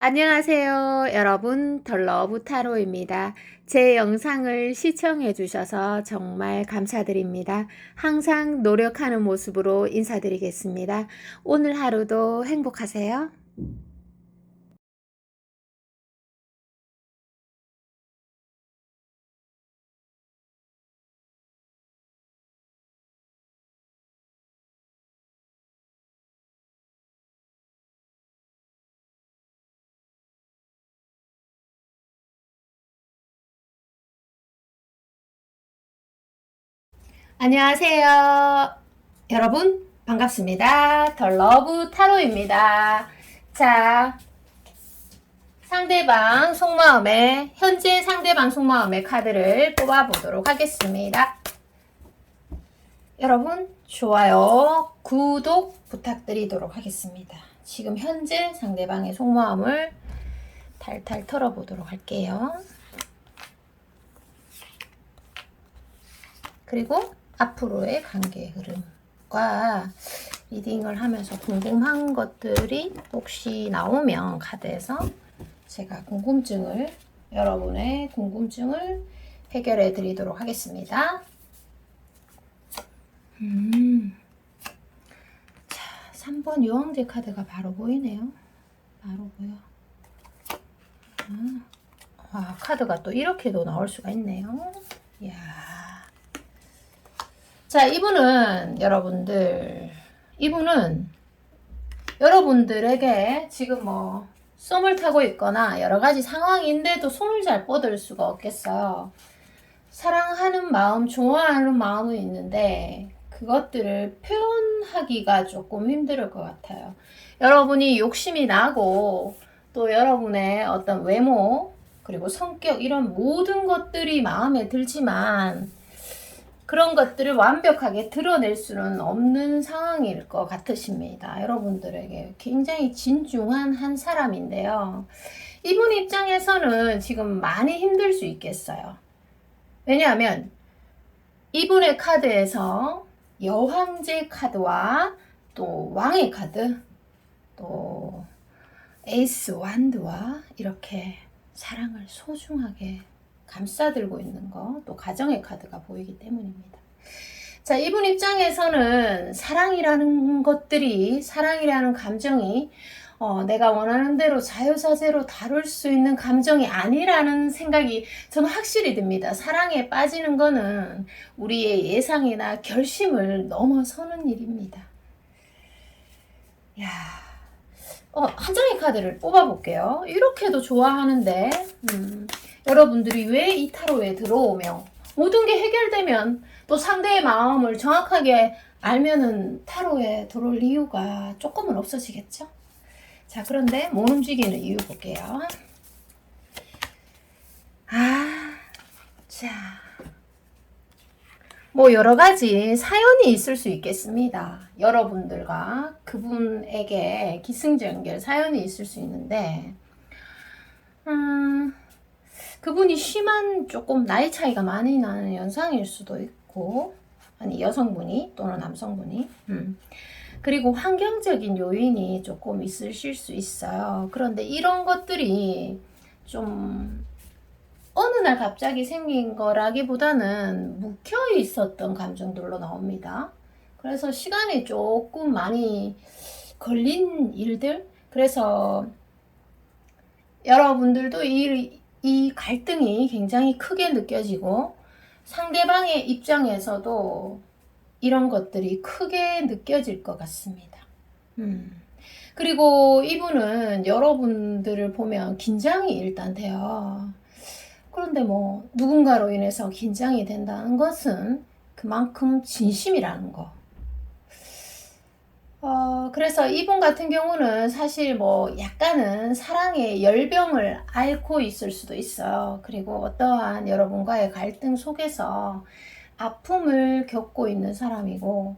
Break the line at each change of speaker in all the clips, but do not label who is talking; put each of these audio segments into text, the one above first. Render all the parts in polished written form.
안녕하세요. 여러분, 덜러브 타로입니다. 제 영상을 시청해 주셔서 정말 감사드립니다. 항상 노력하는 모습으로 인사드리겠습니다. 오늘 하루도 행복하세요. 안녕하세요. 여러분, 반갑습니다. 덜러브 타로입니다. 자, 현재 상대방 속마음의 카드를 뽑아보도록 하겠습니다. 여러분, 좋아요, 구독 부탁드리도록 하겠습니다. 지금 현재 상대방의 속마음을 탈탈 털어보도록 할게요. 그리고 앞으로의 관계 흐름과 리딩을 하면서 궁금한 것들이 혹시 나오면 카드에서 제가 여러분의 궁금증을 해결해 드리도록 하겠습니다. 자, 3번 여왕제 카드가 바로 보이네요. 바로 보여. 카드가 또 이렇게도 나올 수가 있네요. 이야. 자, 이분은 여러분들에게 지금 썸을 타고 있거나 여러 가지 상황인데도 손을 잘 뻗을 수가 없겠어요. 사랑하는 마음, 좋아하는 마음은 있는데 그것들을 표현하기가 조금 힘들 것 같아요. 여러분이 욕심이 나고 또 여러분의 어떤 외모 그리고 성격 이런 모든 것들이 마음에 들지만 그런 것들을 완벽하게 드러낼 수는 없는 상황일 것 같으십니다. 여러분들에게 굉장히 진중한 한 사람인데요. 이분 입장에서는 지금 많이 힘들 수 있겠어요. 왜냐하면 이분의 카드에서 여왕제 카드와 또 왕의 카드, 또 에이스 완드와 이렇게 사랑을 소중하게 감싸들고 있는 거, 또 가정의 카드가 보이기 때문입니다. 자, 이분 입장에서는 사랑이라는 감정이 내가 원하는 대로 자유자재로 다룰 수 있는 감정이 아니라는 생각이 저는 확실히 듭니다. 사랑에 빠지는 거는 우리의 예상이나 결심을 넘어서는 일입니다. 야, 한 장의 카드를 뽑아볼게요. 이렇게도 좋아하는데 여러분들이 왜 이 타로에 들어오며 모든 게 해결되면 또 상대의 마음을 정확하게 알면은 타로에 들어올 이유가 조금은 없어지겠죠? 자, 그런데 못 움직이는 이유 볼게요. 자, 여러 가지 사연이 있을 수 있겠습니다. 여러분들과 그분에게 기승전결 사연이 있을 수 있는데, 그분이 심한 조금 나이 차이가 많이 나는 연상일 수도 있고, 아니 여성분이 또는 남성분이, 그리고 환경적인 요인이 조금 있으실 수 있어요. 그런데 이런 것들이 좀 어느 날 갑자기 생긴 거라기보다는 묵혀 있었던 감정들로 나옵니다. 그래서 시간이 조금 많이 걸린 일들, 그래서 여러분들도 이 갈등이 굉장히 크게 느껴지고 상대방의 입장에서도 이런 것들이 크게 느껴질 것 같습니다. 그리고 이분은 여러분들을 보면 긴장이 일단 돼요. 그런데 누군가로 인해서 긴장이 된다는 것은 그만큼 진심이라는 거. 그래서 이분 같은 경우는 사실 약간은 사랑의 열병을 앓고 있을 수도 있어요. 그리고 어떠한 여러분과의 갈등 속에서 아픔을 겪고 있는 사람이고,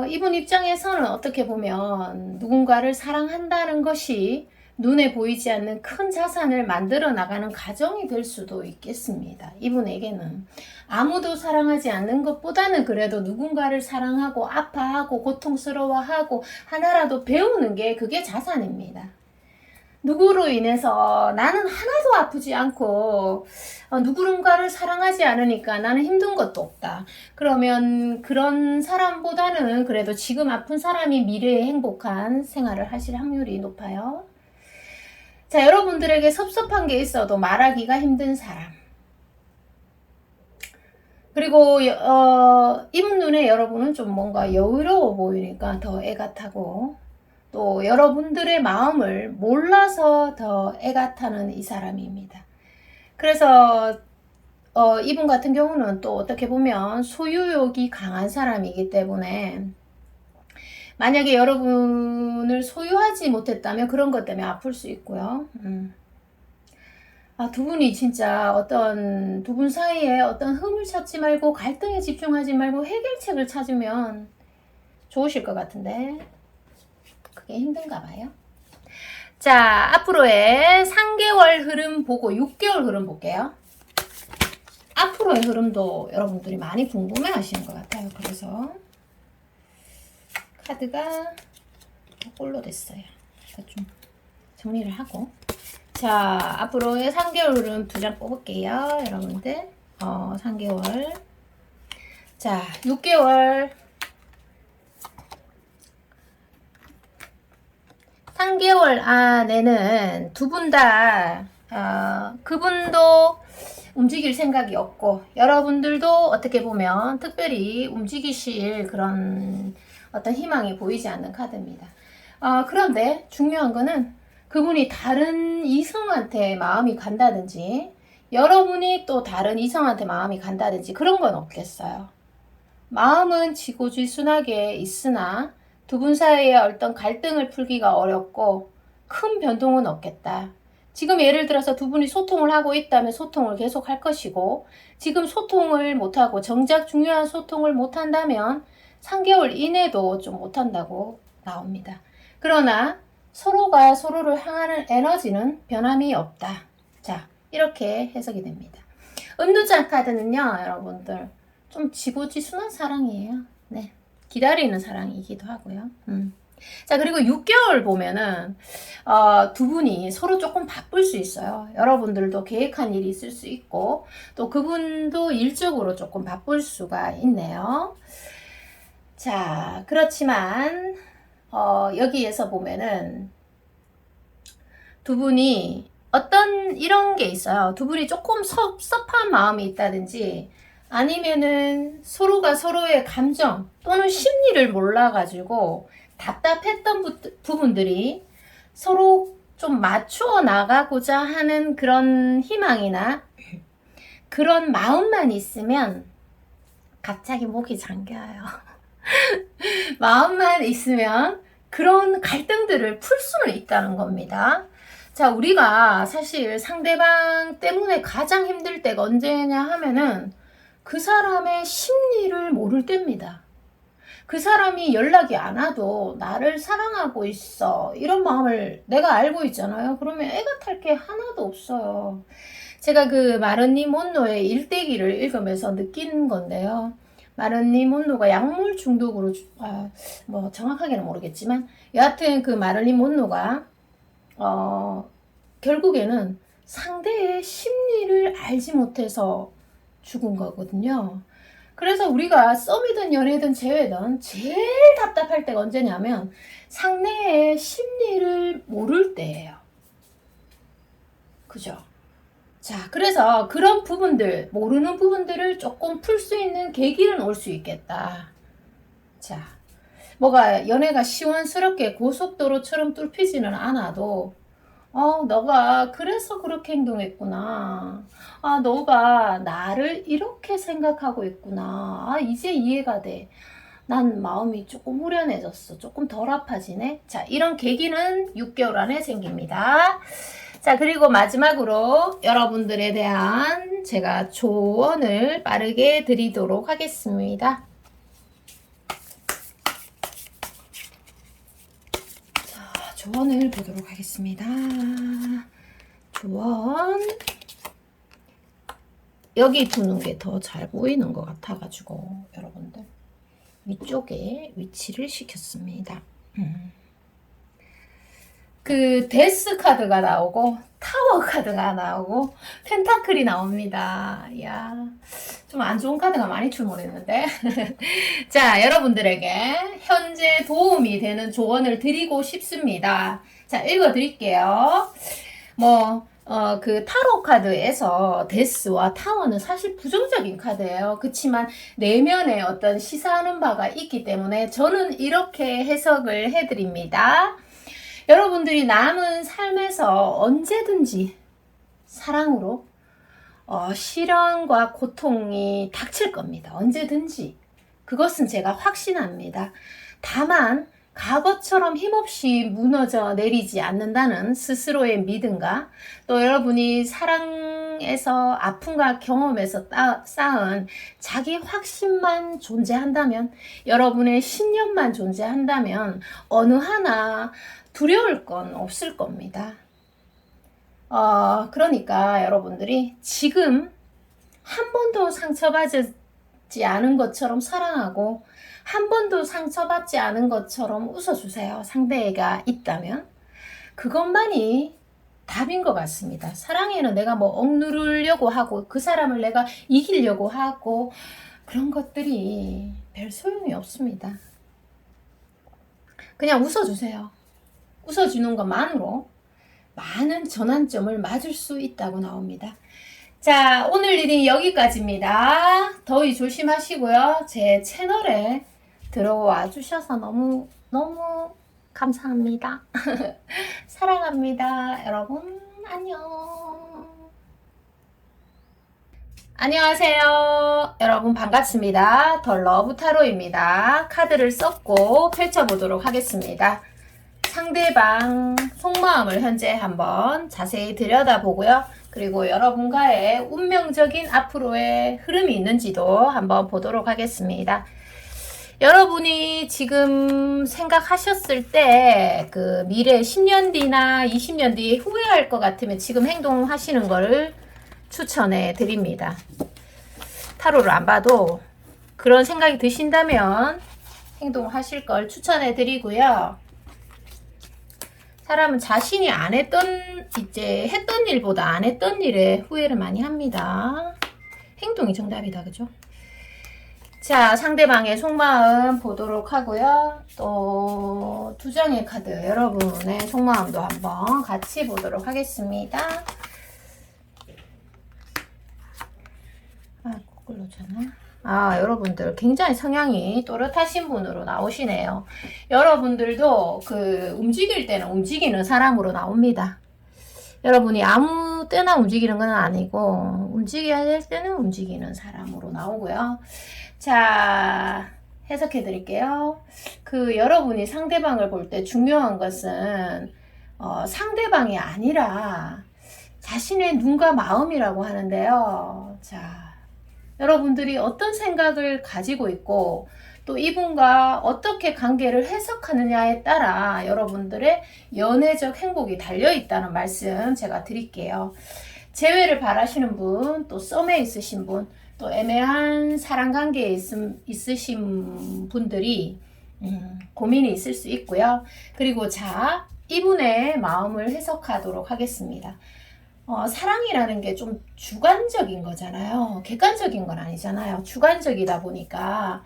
이분 입장에서는 어떻게 보면 누군가를 사랑한다는 것이 눈에 보이지 않는 큰 자산을 만들어 나가는 과정이 될 수도 있겠습니다. 이분에게는 아무도 사랑하지 않는 것보다는 그래도 누군가를 사랑하고 아파하고 고통스러워하고 하나라도 배우는 게 그게 자산입니다. 누구로 인해서 나는 하나도 아프지 않고 누구른가를 사랑하지 않으니까 나는 힘든 것도 없다. 그러면 그런 사람보다는 그래도 지금 아픈 사람이 미래에 행복한 생활을 하실 확률이 높아요. 자, 여러분들에게 섭섭한 게 있어도 말하기가 힘든 사람. 그리고 이분 눈에 여러분은 좀 뭔가 여유로워 보이니까 더 애가 타고, 또 여러분들의 마음을 몰라서 더 애가 타는 이 사람입니다. 그래서 이분 같은 경우는 또 어떻게 보면 소유욕이 강한 사람이기 때문에 만약에 여러분을 소유하지 못했다면 그런 것 때문에 아플 수 있고요. 두 분이 진짜 두 분 사이에 어떤 흠을 찾지 말고 갈등에 집중하지 말고 해결책을 찾으면 좋으실 것 같은데 그게 힘든가 봐요. 자, 앞으로의 3개월 흐름 보고 6개월 흐름 볼게요. 앞으로의 흐름도 여러분들이 많이 궁금해 하시는 것 같아요. 그래서 카드가 꼴로 됐어요. 좀 정리를 하고. 자, 앞으로의 3개월 흐름 2장 뽑을게요. 여러분들. 3개월. 자, 6개월. 3개월 안에는 두 분 다, 그분도 움직일 생각이 없고, 여러분들도 어떻게 보면 특별히 움직이실 그런 어떤 희망이 보이지 않는 카드입니다. 그런데 중요한 거는 그분이 다른 이성한테 마음이 간다든지, 여러분이 또 다른 이성한테 마음이 간다든지 그런 건 없겠어요. 마음은 지고지순하게 있으나 두 분 사이에 어떤 갈등을 풀기가 어렵고 큰 변동은 없겠다. 지금 예를 들어서 두 분이 소통을 하고 있다면 소통을 계속 할 것이고, 지금 소통을 못하고 정작 중요한 소통을 못한다면 3개월 이내도 좀 못한다고 나옵니다. 그러나 서로가 서로를 향하는 에너지는 변함이 없다. 자, 이렇게 해석이 됩니다. 은두장 카드는요, 여러분들 좀 지고지순한 사랑이에요. 네, 기다리는 사랑이기도 하고요. 자, 그리고 6개월 보면은 두 분이 서로 조금 바쁠 수 있어요. 여러분들도 계획한 일이 있을 수 있고, 또 그분도 일적으로 조금 바쁠 수가 있네요. 자, 그렇지만 여기에서 보면은 두 분이 어떤 이런 게 있어요. 두 분이 조금 섭섭한 마음이 있다든지, 아니면은 서로가 서로의 감정 또는 심리를 몰라가지고 답답했던 부분들이 서로 좀 맞추어 나가고자 하는 그런 희망이나 그런 마음만 있으면 갑자기 목이 잠겨요. 마음만 있으면 그런 갈등들을 풀 수는 있다는 겁니다. 자, 우리가 사실 상대방 때문에 가장 힘들 때가 언제냐 하면은 그 사람의 심리를 모를 때입니다. 그 사람이 연락이 안 와도 나를 사랑하고 있어, 이런 마음을 내가 알고 있잖아요. 그러면 애가 탈 게 하나도 없어요. 제가 그 마른니 몬로의 일대기를 읽으면서 느낀 건데요. 마른니 몬로가 약물 중독으로 뭐 정확하게는 모르겠지만, 여하튼 그 마릴린 몬로가 결국에는 상대의 심리를 알지 못해서 죽은 거거든요. 그래서 우리가 썸이든 연애든 재회든 제일 답답할 때가 언제냐면 상대의 심리를 모를 때예요. 그죠? 자, 그래서 그런 부분들, 모르는 부분들을 조금 풀 수 있는 계기는 올 수 있겠다. 자, 뭐가 연애가 시원스럽게 고속도로처럼 뚫히지는 않아도 너가 그래서 그렇게 행동했구나. 너가 나를 이렇게 생각하고 있구나. 이제 이해가 돼. 난 마음이 조금 후련해졌어. 조금 덜 아파지네. 자, 이런 계기는 6개월 안에 생깁니다. 자, 그리고 마지막으로 여러분들에 대한 제가 조언을 빠르게 드리도록 하겠습니다. 자, 조언을 보도록 하겠습니다. 조언. 여기 두는 게 더 잘 보이는 것 같아가지고 여러분들 위쪽에 위치를 시켰습니다. 그 데스 카드가 나오고 타워 카드가 나오고 펜타클이 나옵니다. 이야, 좀 안 좋은 카드가 많이 출몰했는데. 자, 여러분들에게 현재 도움이 되는 조언을 드리고 싶습니다. 자, 읽어 드릴게요. 그 타로 카드에서 데스와 타워는 사실 부정적인 카드예요. 그렇지만 내면에 어떤 시사하는 바가 있기 때문에 저는 이렇게 해석을 해드립니다. 여러분들이 남은 삶에서 언제든지 사랑으로 시련과 고통이 닥칠 겁니다. 언제든지. 그것은 제가 확신합니다. 다만 과거처럼 힘없이 무너져 내리지 않는다는 스스로의 믿음과 또 여러분이 사랑에서 아픔과 경험에서 쌓은 자기 확신만 존재한다면, 여러분의 신념만 존재한다면 어느 하나 두려울 건 없을 겁니다. 그러니까 여러분들이 지금 한 번도 상처받지 않은 것처럼 사랑하고 한 번도 상처받지 않은 것처럼 웃어주세요. 상대가 있다면 그것만이 답인 것 같습니다. 사랑에는 내가 뭐 억누르려고 하고 그 사람을 내가 이기려고 하고 그런 것들이 별 소용이 없습니다. 그냥 웃어주세요. 웃어주는 것만으로 많은 전환점을 맞을 수 있다고 나옵니다. 자, 오늘 리딩 여기까지입니다. 더위 조심하시고요. 제 채널에 들어와 주셔서 너무 감사합니다. 사랑합니다. 여러분 안녕. 안녕하세요. 여러분 반갑습니다. 더 러브 타로입니다. 카드를 썼고 펼쳐보도록 하겠습니다. 상대방 속마음을 현재 한번 자세히 들여다보고요. 그리고 여러분과의 운명적인 앞으로의 흐름이 있는지도 한번 보도록 하겠습니다. 여러분이 지금 생각하셨을 때 그 미래 10년 뒤나 20년 뒤에 후회할 것 같으면 지금 행동하시는 거를 추천해 드립니다. 타로를 안 봐도 그런 생각이 드신다면 행동하실 걸 추천해 드리고요. 사람은 자신이 안 했던, 이제 했던 일보다 안 했던 일에 후회를 많이 합니다. 행동이 정답이다, 그죠? 자, 상대방의 속마음 보도록 하고요. 또 두 장의 카드, 여러분의 속마음도 한번 같이 보도록 하겠습니다. 거꾸로잖아. 여러분들 굉장히 성향이 또렷하신 분으로 나오시네요. 여러분들도 그 움직일 때는 움직이는 사람으로 나옵니다. 여러분이 아무 때나 움직이는 건 아니고 움직여야 될 때는 움직이는 사람으로 나오고요. 자, 해석해 드릴게요. 여러분이 상대방을 볼 때 중요한 것은 상대방이 아니라 자신의 눈과 마음이라고 하는데요. 자, 여러분들이 어떤 생각을 가지고 있고 또 이분과 어떻게 관계를 해석하느냐에 따라 여러분들의 연애적 행복이 달려있다는 말씀 제가 드릴게요. 재회를 바라시는 분, 또 썸에 있으신 분, 또 애매한 사랑관계에 있으신 분들이 고민이 있을 수 있고요. 그리고 자, 이분의 마음을 해석하도록 하겠습니다. 사랑이라는 게 좀 주관적인 거잖아요. 객관적인 건 아니잖아요. 주관적이다 보니까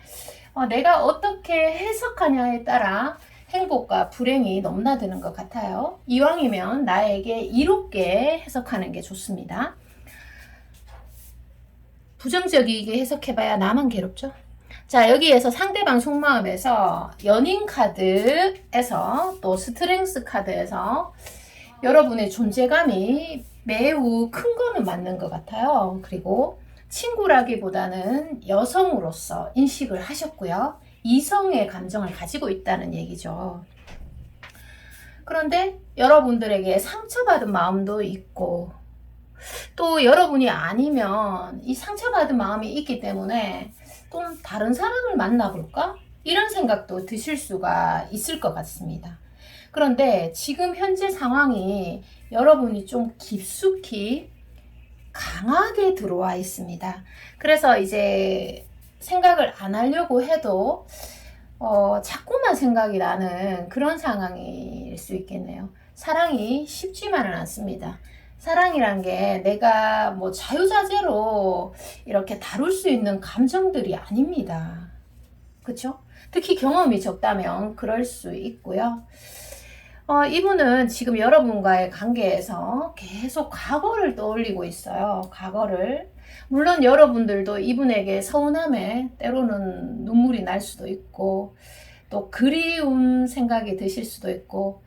내가 어떻게 해석하냐에 따라 행복과 불행이 넘나드는 것 같아요. 이왕이면 나에게 이롭게 해석하는 게 좋습니다. 부정적이게 해석해봐야 나만 괴롭죠. 자, 여기에서 상대방 속마음에서 연인 카드에서 또 스트렝스 카드에서 여러분의 존재감이 매우 큰 거는 맞는 것 같아요. 그리고 친구라기보다는 여성으로서 인식을 하셨고요. 이성의 감정을 가지고 있다는 얘기죠. 그런데 여러분들에게 상처받은 마음도 있고 또 여러분이 아니면 이 상처받은 마음이 있기 때문에 좀 다른 사람을 만나볼까? 이런 생각도 드실 수가 있을 것 같습니다. 그런데 지금 현재 상황이 여러분이 좀 깊숙이 강하게 들어와 있습니다. 그래서 이제 생각을 안 하려고 해도 자꾸만 생각이 나는 그런 상황일 수 있겠네요. 사랑이 쉽지만은 않습니다. 사랑이란 게 내가 뭐 자유자재로 이렇게 다룰 수 있는 감정들이 아닙니다. 그쵸? 특히 경험이 적다면 그럴 수 있고요. 이분은 지금 여러분과의 관계에서 계속 과거를 떠올리고 있어요. 과거를. 물론 여러분들도 이분에게 서운함에 때로는 눈물이 날 수도 있고, 또 그리움 생각이 드실 수도 있고,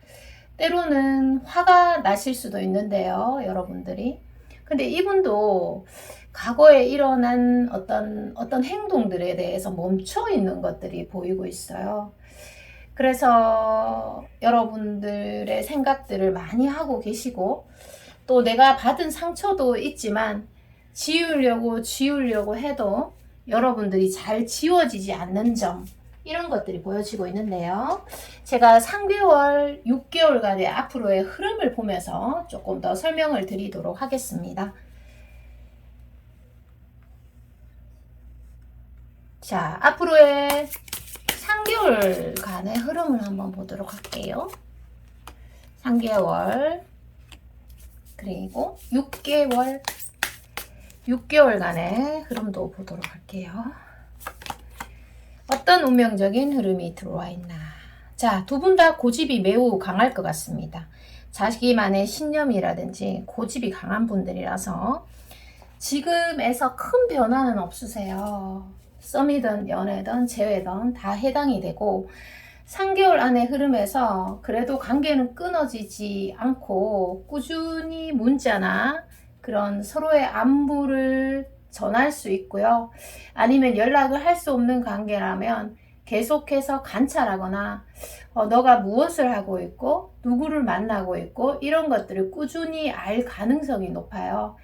때로는 화가 나실 수도 있는데요, 여러분들이. 근데 이분도 과거에 일어난 어떤 행동들에 대해서 멈춰 있는 것들이 보이고 있어요. 그래서 여러분들의 생각들을 많이 하고 계시고, 또 내가 받은 상처도 있지만 지우려고 해도 여러분들이 잘 지워지지 않는 점, 이런 것들이 보여지고 있는데요. 제가 3개월, 6개월간의 앞으로의 흐름을 보면서 조금 더 설명을 드리도록 하겠습니다. 자, 앞으로의 3개월간의 흐름을 한번 보도록 할게요. 3개월, 그리고 6개월간의 흐름도 보도록 할게요. 어떤 운명적인 흐름이 들어와 있나. 자, 두 분 다 고집이 매우 강할 것 같습니다. 자기만의 신념이라든지 고집이 강한 분들이라서 지금에서 큰 변화는 없으세요. 썸이든 연애든 재회든 다 해당이 되고, 3개월 안의 흐름에서 그래도 관계는 끊어지지 않고 꾸준히 문자나 그런 서로의 안부를 전할 수 있고요. 아니면 연락을 할 수 없는 관계라면 계속해서 관찰하거나 너가 무엇을 하고 있고 누구를 만나고 있고 이런 것들을 꾸준히 알 가능성이 높아요.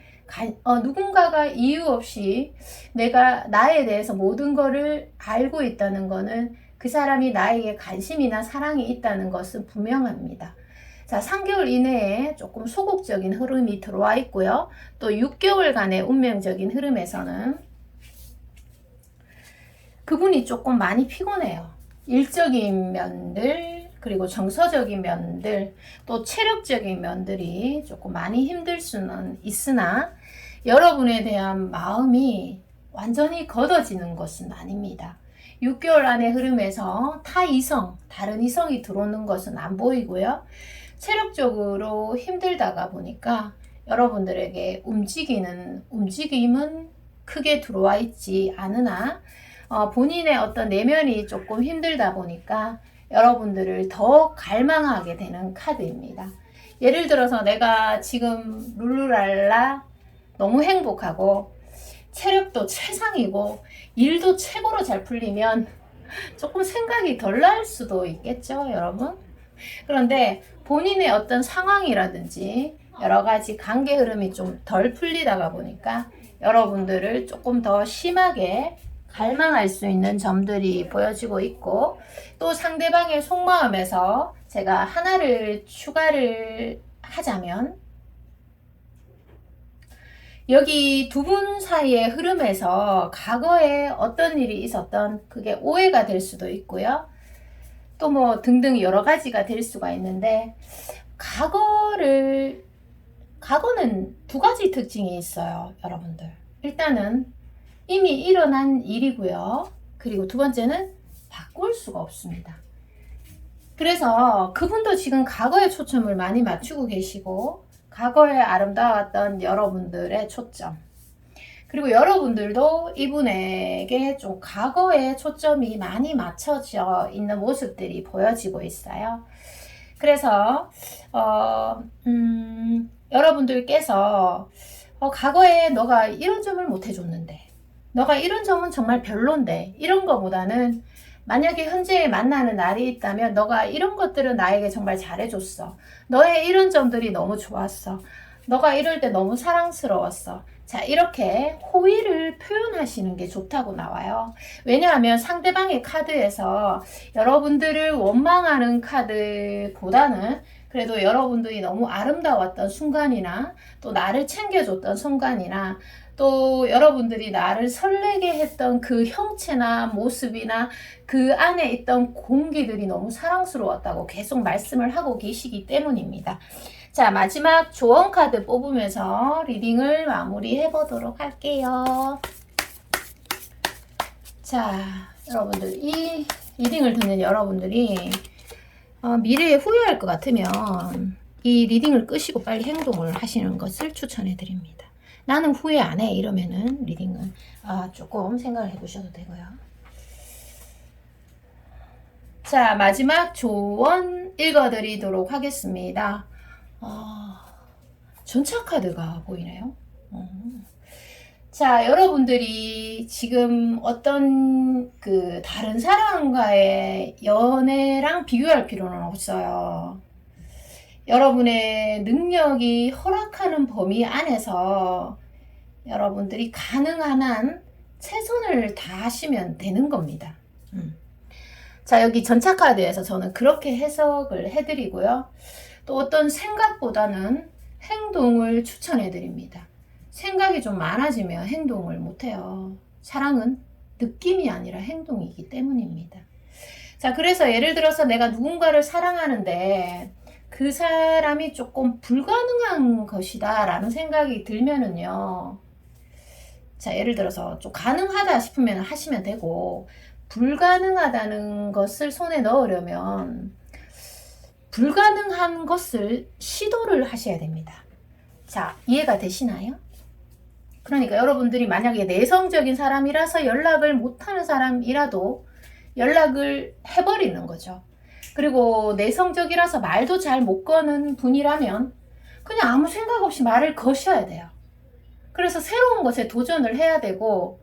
누군가가 이유 없이 나에 대해서 모든 거를 알고 있다는 거는 그 사람이 나에게 관심이나 사랑이 있다는 것은 분명합니다. 자, 3개월 이내에 조금 소극적인 흐름이 들어와 있고요. 또 6개월간의 운명적인 흐름에서는 그분이 조금 많이 피곤해요. 일적인 면들, 그리고 정서적인 면들, 또 체력적인 면들이 조금 많이 힘들 수는 있으나 여러분에 대한 마음이 완전히 걷어지는 것은 아닙니다. 6개월 안의 흐름에서 다른 이성이 들어오는 것은 안 보이고요. 체력적으로 힘들다가 보니까 여러분들에게 움직임은 크게 들어와 있지 않으나 본인의 어떤 내면이 조금 힘들다 보니까 여러분들을 더 갈망하게 되는 카드입니다. 예를 들어서 내가 지금 룰루랄라 너무 행복하고 체력도 최상이고 일도 최고로 잘 풀리면 조금 생각이 덜 날 수도 있겠죠, 여러분? 그런데 본인의 어떤 상황이라든지 여러 가지 관계 흐름이 좀 덜 풀리다가 보니까 여러분들을 조금 더 심하게 갈망할 수 있는 점들이 보여지고 있고, 또 상대방의 속마음에서 제가 하나를 추가를 하자면 여기 두 분 사이의 흐름에서 과거에 어떤 일이 있었던 그게 오해가 될 수도 있고요. 또 뭐 등등 여러 가지가 될 수가 있는데, 과거는 두 가지 특징이 있어요, 여러분들. 일단은 이미 일어난 일이고요. 그리고 두 번째는 바꿀 수가 없습니다. 그래서 그분도 지금 과거에 초점을 많이 맞추고 계시고, 과거에 아름다웠던 여러분들의 초점, 그리고 여러분들도 이분에게 좀 과거에 초점이 많이 맞춰져 있는 모습들이 보여지고 있어요. 그래서 여러분들께서 과거에 너가 이런 점을 못 해줬는데, 너가 이런 점은 정말 별론데, 이런 거보다는 만약에 현재 만나는 날이 있다면 너가 이런 것들은 나에게 정말 잘해줬어. 너의 이런 점들이 너무 좋았어. 너가 이럴 때 너무 사랑스러웠어. 자, 이렇게 호의를 표현하시는 게 좋다고 나와요. 왜냐하면 상대방의 카드에서 여러분들을 원망하는 카드보다는 그래도 여러분들이 너무 아름다웠던 순간이나 또 나를 챙겨줬던 순간이나 또 여러분들이 나를 설레게 했던 그 형체나 모습이나 그 안에 있던 공기들이 너무 사랑스러웠다고 계속 말씀을 하고 계시기 때문입니다. 자, 마지막 조언 카드 뽑으면서 리딩을 마무리해 보도록 할게요. 자, 여러분들 이 리딩을 듣는 여러분들이 미래에 후회할 것 같으면 이 리딩을 끄시고 빨리 행동을 하시는 것을 추천해 드립니다. 나는 후회 안 해 이러면은 리딩은 조금 생각을 해 보셔도 되고요. 자, 마지막 조언 읽어드리도록 하겠습니다. 전차 카드가 보이네요. 자, 여러분들이 지금 어떤 그 다른 사람과의 연애랑 비교할 필요는 없어요. 여러분의 능력이 허락하는 범위 안에서 여러분들이 가능한 한 최선을 다하시면 되는 겁니다. 자, 여기 전차 카드에서 저는 그렇게 해석을 해드리고요. 또 어떤 생각보다는 행동을 추천해 드립니다. 생각이 좀 많아지면 행동을 못해요. 사랑은 느낌이 아니라 행동이기 때문입니다. 자, 그래서 예를 들어서 내가 누군가를 사랑하는데 그 사람이 조금 불가능한 것이다 라는 생각이 들면은요. 자, 예를 들어서 좀 가능하다 싶으면 하시면 되고, 불가능하다는 것을 손에 넣으려면 불가능한 것을 시도를 하셔야 됩니다. 자, 이해가 되시나요? 그러니까 여러분들이 만약에 내성적인 사람이라서 연락을 못하는 사람이라도 연락을 해버리는 거죠. 그리고 내성적이라서 말도 잘 못 거는 분이라면 그냥 아무 생각 없이 말을 거셔야 돼요. 그래서 새로운 것에 도전을 해야 되고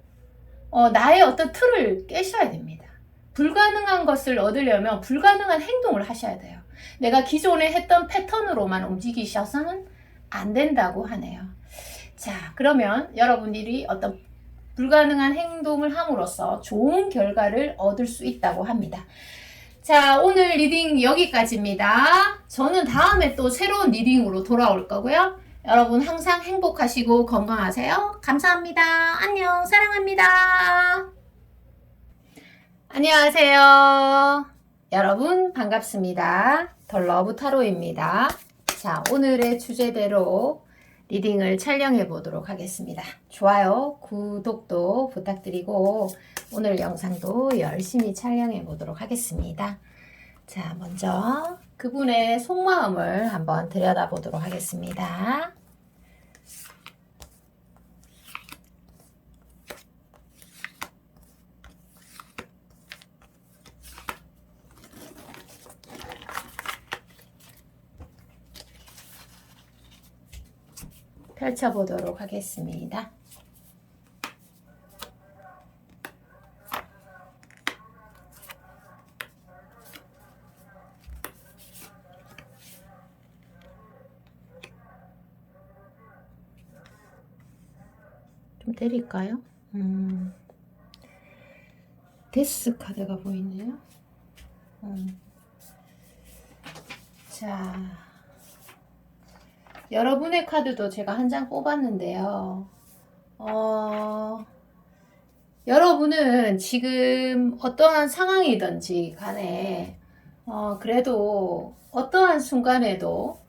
나의 어떤 틀을 깨셔야 됩니다. 불가능한 것을 얻으려면 불가능한 행동을 하셔야 돼요. 내가 기존에 했던 패턴으로만 움직이셔서는 안 된다고 하네요. 자, 그러면 여러분들이 어떤 불가능한 행동을 함으로써 좋은 결과를 얻을 수 있다고 합니다. 자, 오늘 리딩 여기까지입니다. 저는 다음에 또 새로운 리딩으로 돌아올 거고요. 여러분 항상 행복하시고 건강하세요. 감사합니다. 안녕, 사랑합니다. 안녕하세요. 여러분 반갑습니다. 더 러브 타로입니다. 자, 오늘의 주제대로 리딩을 촬영해 보도록 하겠습니다. 좋아요, 구독도 부탁드리고 오늘 영상도 열심히 촬영해 보도록 하겠습니다. 자, 먼저 그분의 속마음을 한번 들여다보도록 하겠습니다. 펼쳐보도록 하겠습니다. 좀 때릴까요? 데스 카드가 보이네요. 자, 여러분의 카드도 제가 한 장 뽑았는데요. 여러분은 지금 어떠한 상황이든지 간에 그래도 어떠한 순간에도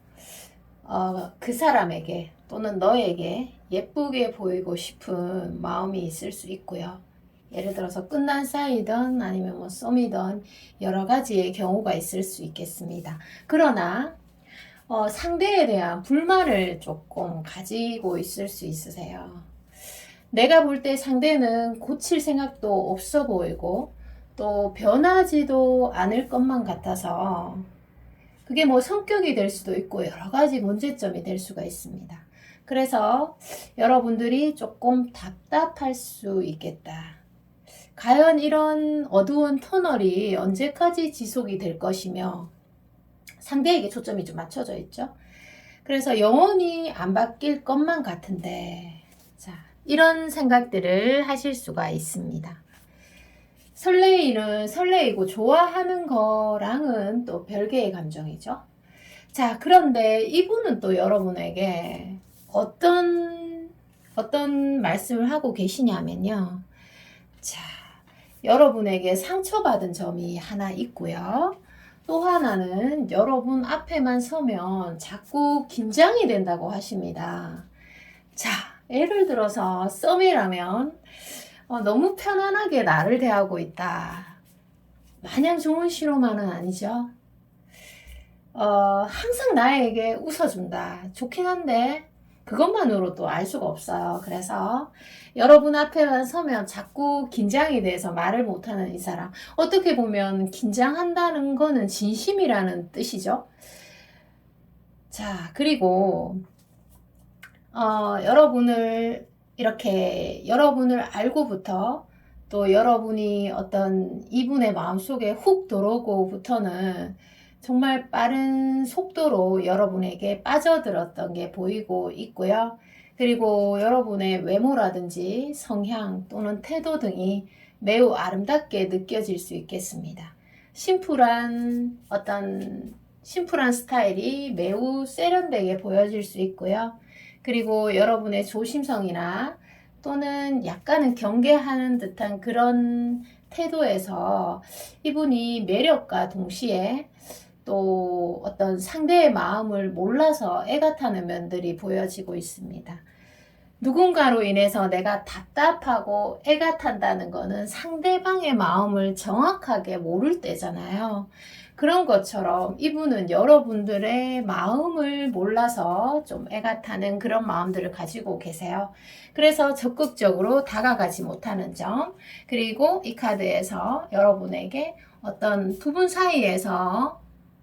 그 사람에게 또는 너에게 예쁘게 보이고 싶은 마음이 있을 수 있고요. 예를 들어서 끝난 사이든 아니면 뭐 썸이든 여러 가지의 경우가 있을 수 있겠습니다. 그러나 상대에 대한 불만을 조금 가지고 있을 수 있으세요. 내가 볼 때 상대는 고칠 생각도 없어 보이고 또 변하지도 않을 것만 같아서 그게 뭐 성격이 될 수도 있고 여러 가지 문제점이 될 수가 있습니다. 그래서 여러분들이 조금 답답할 수 있겠다. 과연 이런 어두운 터널이 언제까지 지속이 될 것이며 상대에게 초점이 좀 맞춰져 있죠. 그래서 영원히 안 바뀔 것만 같은데 자, 이런 생각들을 하실 수가 있습니다. 설레이고 좋아하는 거랑은 또 별개의 감정이죠. 자, 그런데 이분은 또 여러분에게 어떤 말씀을 하고 계시냐면요. 자, 여러분에게 상처받은 점이 하나 있고요. 또 하나는 여러분 앞에만 서면 자꾸 긴장이 된다고 하십니다. 자, 예를 들어서 썸이라면 너무 편안하게 나를 대하고 있다. 마냥 좋은 신호만은 아니죠. 항상 나에게 웃어준다. 좋긴 한데 그것만으로도 알 수가 없어요. 그래서 여러분 앞에만 서면 자꾸 긴장이 돼서 말을 못하는 이 사람. 어떻게 보면 긴장한다는 거는 진심이라는 뜻이죠. 자, 그리고 여러분을 이렇게 여러분을 알고부터 또 여러분이 어떤 이분의 마음속에 훅 들어오고부터는 정말 빠른 속도로 여러분에게 빠져들었던 게 보이고 있고요. 그리고 여러분의 외모라든지 성향 또는 태도 등이 매우 아름답게 느껴질 수 있겠습니다. 심플한 스타일이 매우 세련되게 보여질 수 있고요. 그리고 여러분의 조심성이나 또는 약간은 경계하는 듯한 그런 태도에서 이분이 매력과 동시에 또 어떤 상대의 마음을 몰라서 애가 타는 면들이 보여지고 있습니다. 누군가로 인해서 내가 답답하고 애가 탄다는 거는 상대방의 마음을 정확하게 모를 때잖아요. 그런 것처럼 이분은 여러분들의 마음을 몰라서 좀 애가 타는 그런 마음들을 가지고 계세요. 그래서 적극적으로 다가가지 못하는 점, 그리고 이 카드에서 여러분에게 어떤 두 분 사이에서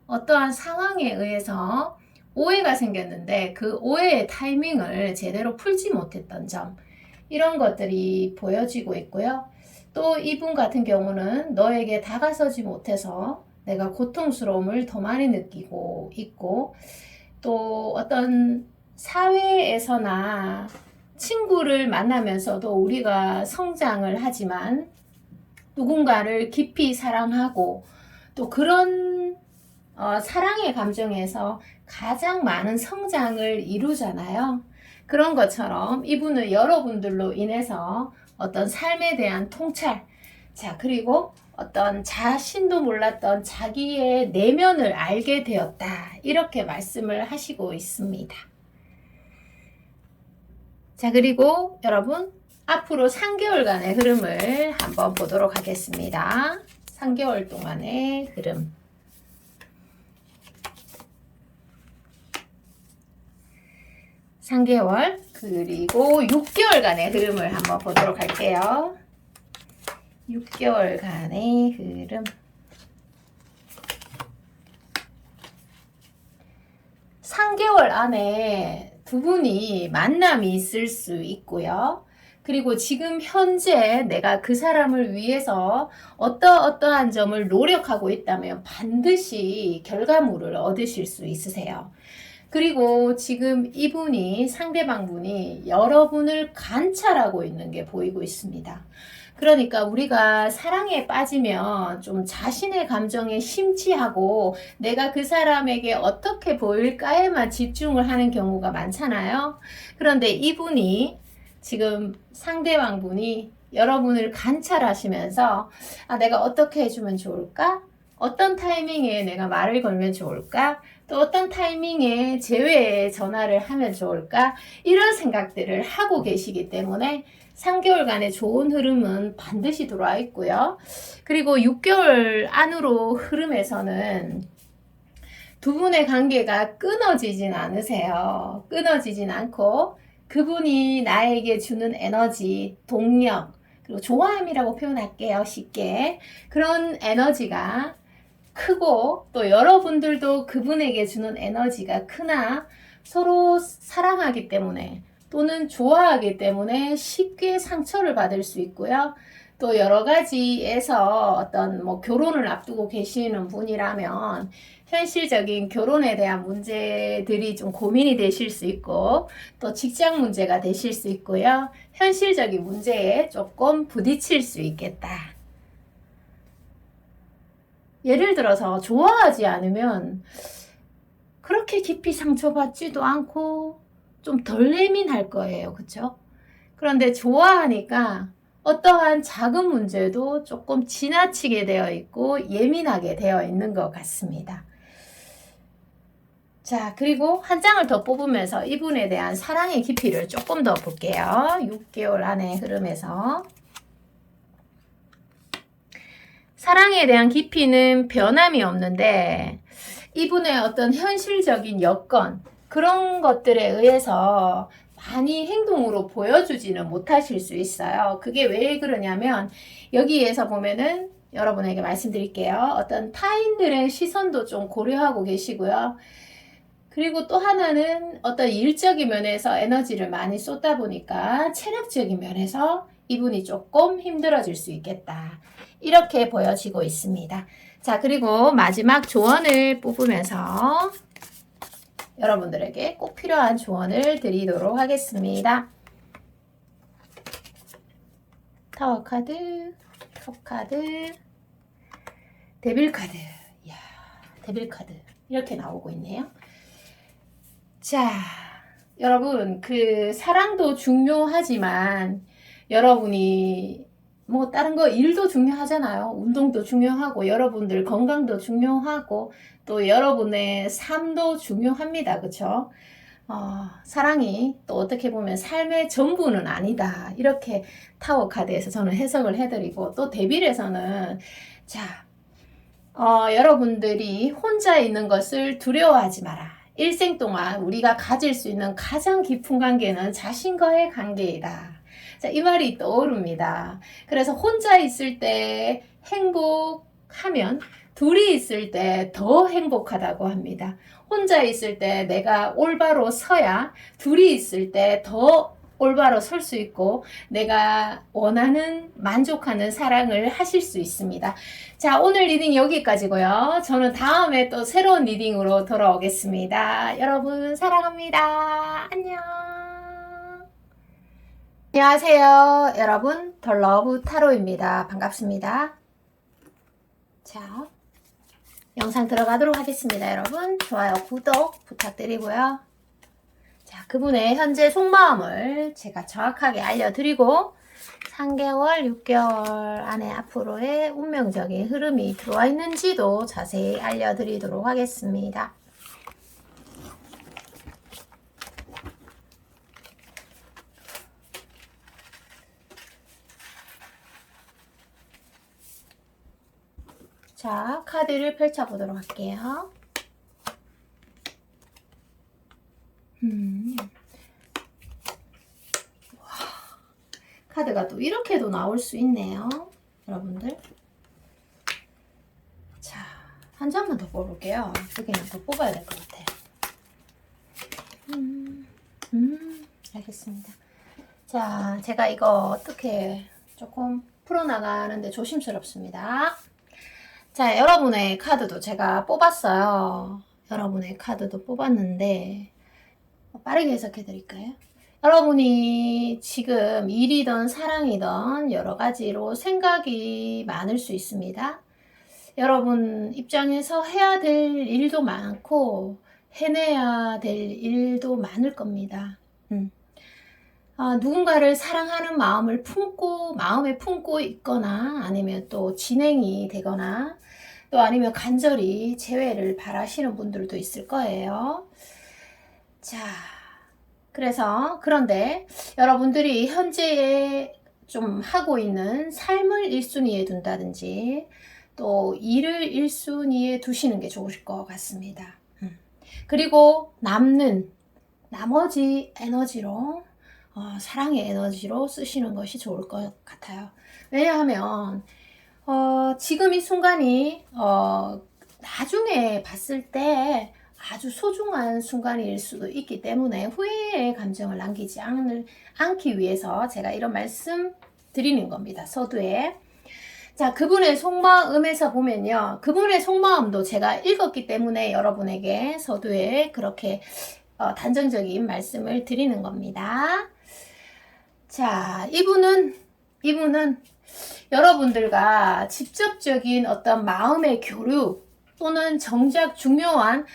어떠한 상황에 의해서 오해가 생겼는데 그 오해의 타이밍을 제대로 풀지 못했던 점, 이런 것들이 보여지고 있고요. 또 이분 같은 경우는 너에게 다가서지 못해서 내가 고통스러움을 더 많이 느끼고 있고, 또 어떤 사회에서나 친구를 만나면서도 우리가 성장을 하지만 누군가를 깊이 사랑하고 또 그런 사랑의 감정에서 가장 많은 성장을 이루잖아요. 그런 것처럼 이분은 여러분들로 인해서 어떤 삶에 대한 통찰, 자, 그리고 어떤 자신도 몰랐던 자기의 내면을 알게 되었다. 이렇게 말씀을 하시고 있습니다. 자, 그리고 여러분, 앞으로 3개월간의 흐름을 한번 보도록 하겠습니다. 3개월 동안의 흐름. 3개월, 그리고 6개월간의 흐름을 한번 보도록 할게요. 6개월간의 흐름. 3개월 안에 두 분이 만남이 있을 수 있고요. 그리고 지금 현재 내가 그 사람을 위해서 어떠한 점을 노력하고 있다면 반드시 결과물을 얻으실 수 있으세요. 그리고 지금 상대방 분이 여러분을 관찰하고 있는 게 보이고 있습니다. 그러니까 우리가 사랑에 빠지면 좀 자신의 감정에 심취하고 내가 그 사람에게 어떻게 보일까에만 집중을 하는 경우가 많잖아요. 그런데 지금 상대방 분이 여러분을 관찰하시면서 내가 어떻게 해주면 좋을까? 어떤 타이밍에 내가 말을 걸면 좋을까? 또 어떤 타이밍에 제외 전화를 하면 좋을까? 이런 생각들을 하고 계시기 때문에 3개월간의 좋은 흐름은 반드시 들어와 있고요. 그리고 6개월 안으로 흐름에서는 두 분의 관계가 끊어지진 않으세요. 끊어지진 않고 그분이 나에게 주는 에너지, 동력, 그리고 좋아함이라고 표현할게요. 쉽게. 그런 에너지가 크고 또 여러분들도 그분에게 주는 에너지가 크나 서로 사랑하기 때문에 또는 좋아하기 때문에 쉽게 상처를 받을 수 있고요. 또 여러 가지에서 어떤 결혼을 앞두고 계시는 분이라면 현실적인 결혼에 대한 문제들이 좀 고민이 되실 수 있고 또 직장 문제가 되실 수 있고요. 현실적인 문제에 조금 부딪힐 수 있겠다. 예를 들어서 좋아하지 않으면 그렇게 깊이 상처받지도 않고 좀 덜 예민할 거예요. 그쵸? 그런데 좋아하니까 어떠한 작은 문제도 조금 지나치게 되어 있고 예민하게 되어 있는 것 같습니다. 자, 그리고 한 장을 더 뽑으면서 이분에 대한 사랑의 깊이를 조금 더 볼게요. 6개월 안에 흐름에서. 사랑에 대한 깊이는 변함이 없는데 이분의 어떤 현실적인 여건, 그런 것들에 의해서 많이 행동으로 보여주지는 못하실 수 있어요. 그게 왜 그러냐면 여기에서 보면은 여러분에게 말씀드릴게요. 어떤 타인들의 시선도 좀 고려하고 계시고요. 그리고 또 하나는 어떤 일적인 면에서 에너지를 많이 쏟다 보니까 체력적인 면에서 이분이 조금 힘들어질 수 있겠다. 이렇게 보여지고 있습니다. 자, 그리고 마지막 조언을 뽑으면서 여러분들에게 꼭 필요한 조언을 드리도록 하겠습니다. 타워 카드, 컵 카드, 데빌 카드. 이야, 데빌 카드. 이렇게 나오고 있네요. 자, 여러분, 그 사랑도 중요하지만 여러분이 뭐 다른 거 일도 중요하잖아요. 운동도 중요하고 여러분들 건강도 중요하고 또 여러분의 삶도 중요합니다. 그쵸? 사랑이 또 어떻게 보면 삶의 전부는 아니다. 이렇게 타워 카드에서 저는 해석을 해드리고 또 데빌에서는 자, 여러분들이 혼자 있는 것을 두려워하지 마라. 일생 동안 우리가 가질 수 있는 가장 깊은 관계는 자신과의 관계이다. 자, 이 말이 떠오릅니다. 그래서 혼자 있을 때 행복하면 둘이 있을 때 더 행복하다고 합니다. 혼자 있을 때 내가 올바로 서야 둘이 있을 때 더 올바로 설 수 있고 내가 원하는 만족하는 사랑을 하실 수 있습니다. 자, 오늘 리딩 여기까지고요. 저는 다음에 또 새로운 리딩으로 돌아오겠습니다. 여러분 사랑합니다. 안녕. 안녕하세요. 여러분 더 러브 타로입니다. 반갑습니다. 자, 영상 들어가도록 하겠습니다. 여러분 좋아요, 구독 부탁드리고요. 자, 그분의 현재 속마음을 제가 정확하게 알려드리고 3개월, 6개월 안에 앞으로의 운명적인 흐름이 들어와 있는지도 자세히 알려드리도록 하겠습니다. 자, 카드를 펼쳐보도록 할게요. 카드가 또 이렇게도 나올 수 있네요. 여러분들. 자, 한 장만 더 뽑을게요. 여기는 더 뽑아야 될 것 같아요. 알겠습니다. 자, 제가 이거 어떻게 조금 풀어나가는데 조심스럽습니다. 자, 여러분의 카드도 제가 뽑았어요. 여러분의 카드도 뽑았는데 빠르게 해석해 드릴까요? 여러분이 지금 일이든 사랑이든 여러 가지로 생각이 많을 수 있습니다. 여러분 입장에서 해야 될 일도 많고 해내야 될 일도 많을 겁니다. 누군가를 사랑하는 마음을 마음에 품고 있거나 아니면 또 진행이 되거나 또 아니면 간절히 재회를 바라시는 분들도 있을 거예요. 자, 그래서 그런데 여러분들이 현재에 좀 하고 있는 삶을 1순위에 둔다든지 또 일을 1순위에 두시는 게 좋으실 것 같습니다. 그리고 나머지 에너지로 사랑의 에너지로 쓰시는 것이 좋을 것 같아요. 왜냐하면 지금 이 순간이 나중에 봤을 때 아주 소중한 순간일 수도 있기 때문에 후회의 감정을 남기지 않기 위해서 제가 이런 말씀 드리는 겁니다. 서두에. 자, 그분의 속마음에서 보면요. 그분의 속마음도 제가 읽었기 때문에 여러분에게 서두에 그렇게 단정적인 말씀을 드리는 겁니다. 자, 이분은 여러분들과 직접적인 어떤 마음의 교류, 또는 정작 중요한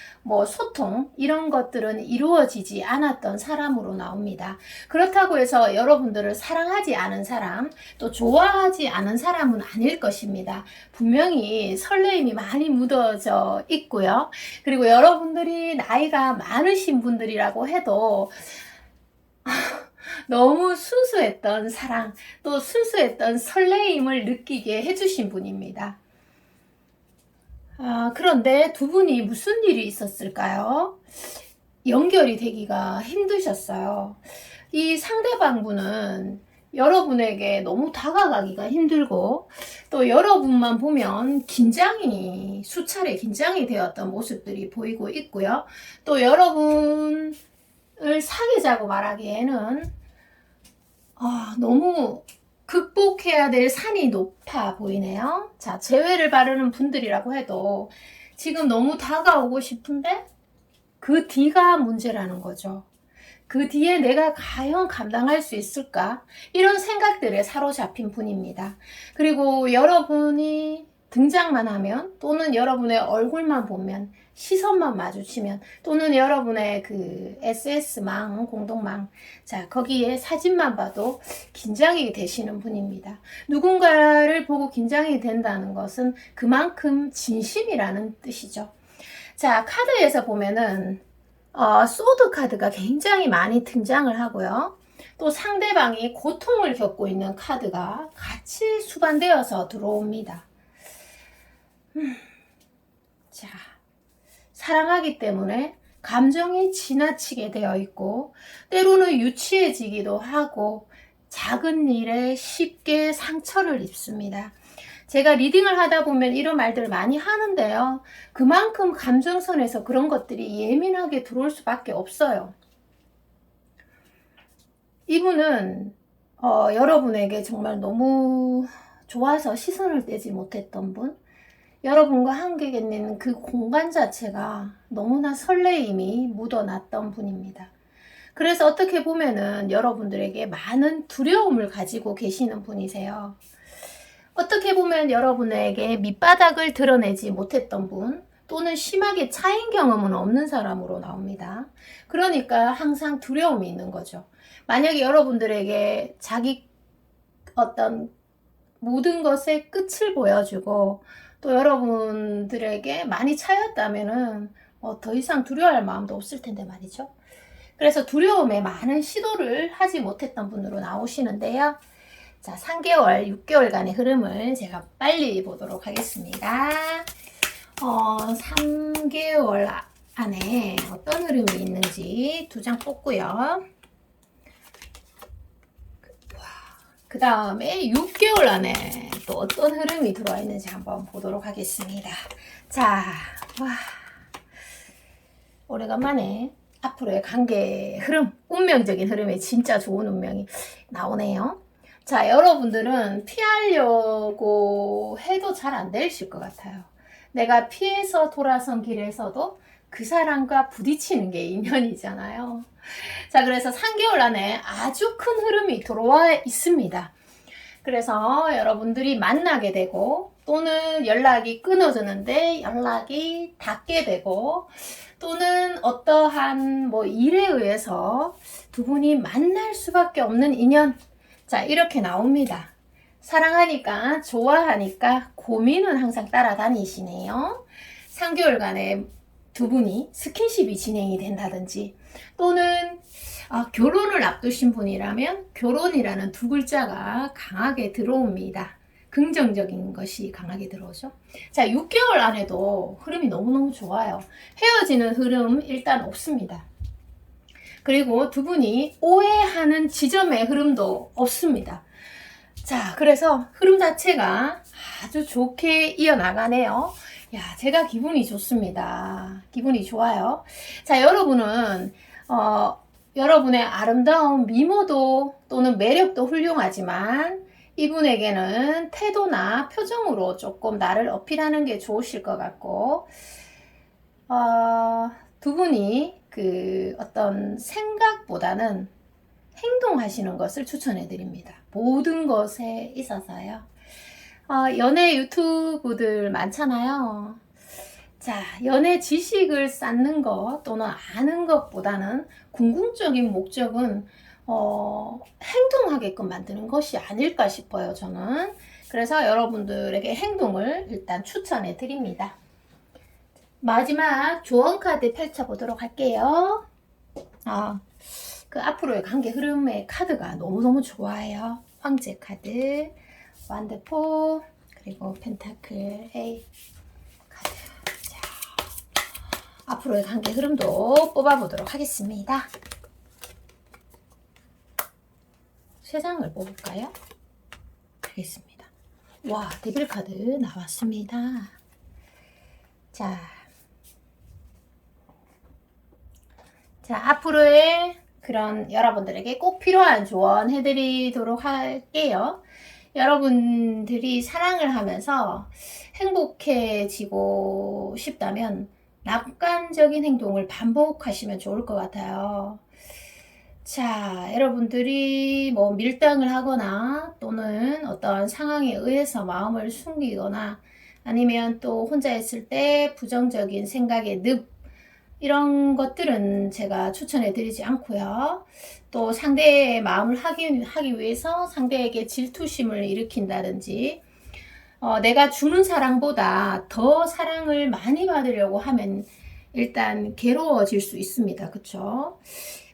소통 이런 것들은 이루어지지 않았던 사람으로 나옵니다. 그렇다고 해서 여러분들을 사랑하지 않은 사람, 또 좋아하지 않은 사람은 아닐 것입니다. 분명히 설레임이 많이 묻어져 있고요. 그리고 여러분들이 나이가 많으신 분들이라고 해도 너무 순수했던 사랑, 또 순수했던 설레임을 느끼게 해주신 분입니다. 그런데 두 분이 무슨 일이 있었을까요? 연결이 되기가 힘드셨어요. 이 상대방 분은 여러분에게 너무 다가가기가 힘들고, 또 여러분만 보면 수차례 긴장이 되었던 모습들이 보이고 있고요. 또 여러분을 사귀자고 말하기에는 너무 극복해야 될 산이 높아 보이네요. 자, 재회를 바르는 분들이라고 해도 지금 너무 다가오고 싶은데 그 뒤가 문제라는 거죠. 그 뒤에 내가 과연 감당할 수 있을까? 이런 생각들에 사로잡힌 분입니다. 그리고 여러분이 등장만 하면, 또는 여러분의 얼굴만 보면, 시선만 마주치면, 또는 여러분의 그 SS망, 공동망, 자, 거기에 사진만 봐도 긴장이 되시는 분입니다. 누군가를 보고 긴장이 된다는 것은 그만큼 진심이라는 뜻이죠. 자, 카드에서 보면은 소드 카드가 굉장히 많이 등장을 하고요. 또 상대방이 고통을 겪고 있는 카드가 같이 수반되어서 들어옵니다. 자, 사랑하기 때문에 감정이 지나치게 되어 있고, 때로는 유치해지기도 하고, 작은 일에 쉽게 상처를 입습니다. 제가 리딩을 하다 보면 이런 말들을 많이 하는데요. 그만큼 감정선에서 그런 것들이 예민하게 들어올 수밖에 없어요. 이분은 여러분에게 정말 너무 좋아서 시선을 떼지 못했던 분, 여러분과 함께 있는 그 공간 자체가 너무나 설레임이 묻어났던 분입니다. 그래서 어떻게 보면은 여러분들에게 많은 두려움을 가지고 계시는 분이세요. 어떻게 보면 여러분에게 밑바닥을 드러내지 못했던 분, 또는 심하게 차인 경험은 없는 사람으로 나옵니다. 그러니까 항상 두려움이 있는 거죠. 만약에 여러분들에게 자기 어떤 모든 것의 끝을 보여주고, 또 여러분들에게 많이 차였다면은 더 이상 두려워할 마음도 없을 텐데 말이죠. 그래서 두려움에 많은 시도를 하지 못했던 분으로 나오시는데요. 자, 3개월, 6개월간의 흐름을 제가 빨리 보도록 하겠습니다. 3개월 안에 어떤 흐름이 있는지 2장 뽑고요. 그 다음에 6개월 안에 또 어떤 흐름이 들어와 있는지 한번 보도록 하겠습니다. 자, 오래간만에 앞으로의 관계 흐름, 운명적인 흐름에 진짜 좋은 운명이 나오네요. 자, 여러분들은 피하려고 해도 잘 안 되실 것 같아요. 내가 피해서 돌아선 길에서도 그 사람과 부딪히는 게 인연이잖아요. 자, 그래서 3개월 안에 아주 큰 흐름이 들어와 있습니다. 그래서 여러분들이 만나게 되고, 또는 연락이 끊어지는데 연락이 닿게 되고, 또는 어떠한 일에 의해서 두 분이 만날 수밖에 없는 인연, 자, 이렇게 나옵니다. 사랑하니까, 좋아하니까 고민은 항상 따라다니시네요. 3개월간의 두 분이 스킨십이 진행이 된다든지, 또는 결혼을 앞두신 분이라면 결혼이라는 두 글자가 강하게 들어옵니다. 긍정적인 것이 강하게 들어오죠. 자, 6개월 안에도 흐름이 너무너무 좋아요. 헤어지는 흐름 일단 없습니다. 그리고 두 분이 오해하는 지점의 흐름도 없습니다. 자, 그래서 흐름 자체가 아주 좋게 이어나가네요. 야, 제가 기분이 좋습니다. 기분이 좋아요. 자, 여러분은 여러분의 아름다운 미모도 또는 매력도 훌륭하지만, 이분에게는 태도나 표정으로 조금 나를 어필하는 게 좋으실 것 같고, 두 분이 그 어떤 생각보다는 행동하시는 것을 추천해 드립니다. 모든 것에 있어서요. 연애 유튜브들 많잖아요. 자, 연애 지식을 쌓는 것 또는 아는 것보다는 궁극적인 목적은 행동하게끔 만드는 것이 아닐까 싶어요, 저는. 그래서 여러분들에게 행동을 일단 추천해 드립니다. 마지막 조언 카드 펼쳐보도록 할게요. 그 앞으로의 관계 흐름의 카드가 너무너무 좋아요. 황제 카드, 완드포, 그리고 펜타클 A 카드. 자, 앞으로의 관계 흐름도 뽑아보도록 하겠습니다. 세 장을 뽑을까요? 알겠습니다. 와, 데빌 카드 나왔습니다. 자, 앞으로의 그런 여러분들에게 꼭 필요한 조언 해드리도록 할게요. 여러분들이 사랑을 하면서 행복해지고 싶다면 낙관적인 행동을 반복하시면 좋을 것 같아요. 자, 여러분들이 뭐 밀당을 하거나 또는 어떤 상황에 의해서 마음을 숨기거나 아니면 또 혼자 있을 때 부정적인 생각의 늪, 이런 것들은 제가 추천해 드리지 않고요. 또 상대의 마음을 하기 위해서 상대에게 질투심을 일으킨다든지 내가 주는 사랑보다 더 사랑을 많이 받으려고 하면 일단 괴로워질 수 있습니다. 그쵸?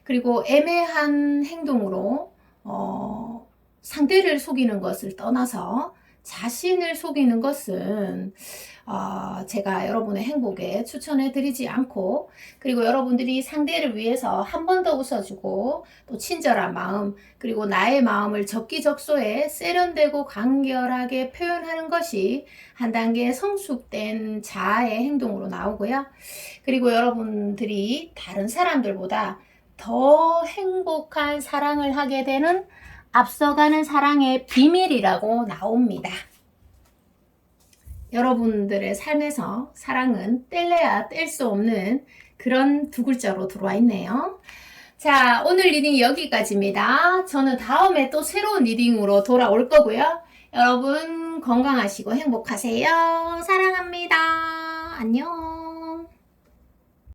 그리고 애매한 행동으로 상대를 속이는 것을 떠나서 자신을 속이는 것은 제가 여러분의 행복에 추천해 드리지 않고, 그리고 여러분들이 상대를 위해서 한 번 더 웃어주고 또 친절한 마음, 그리고 나의 마음을 적기적소에 세련되고 간결하게 표현하는 것이 한 단계 성숙된 자아의 행동으로 나오고요. 그리고 여러분들이 다른 사람들보다 더 행복한 사랑을 하게 되는 앞서가는 사랑의 비밀이라고 나옵니다. 여러분들의 삶에서 사랑은 뗄래야 뗄 수 없는 그런 두 글자로 들어와 있네요. 자, 오늘 리딩 여기까지입니다. 저는 다음에 또 새로운 리딩으로 돌아올 거고요. 여러분 건강하시고 행복하세요. 사랑합니다. 안녕.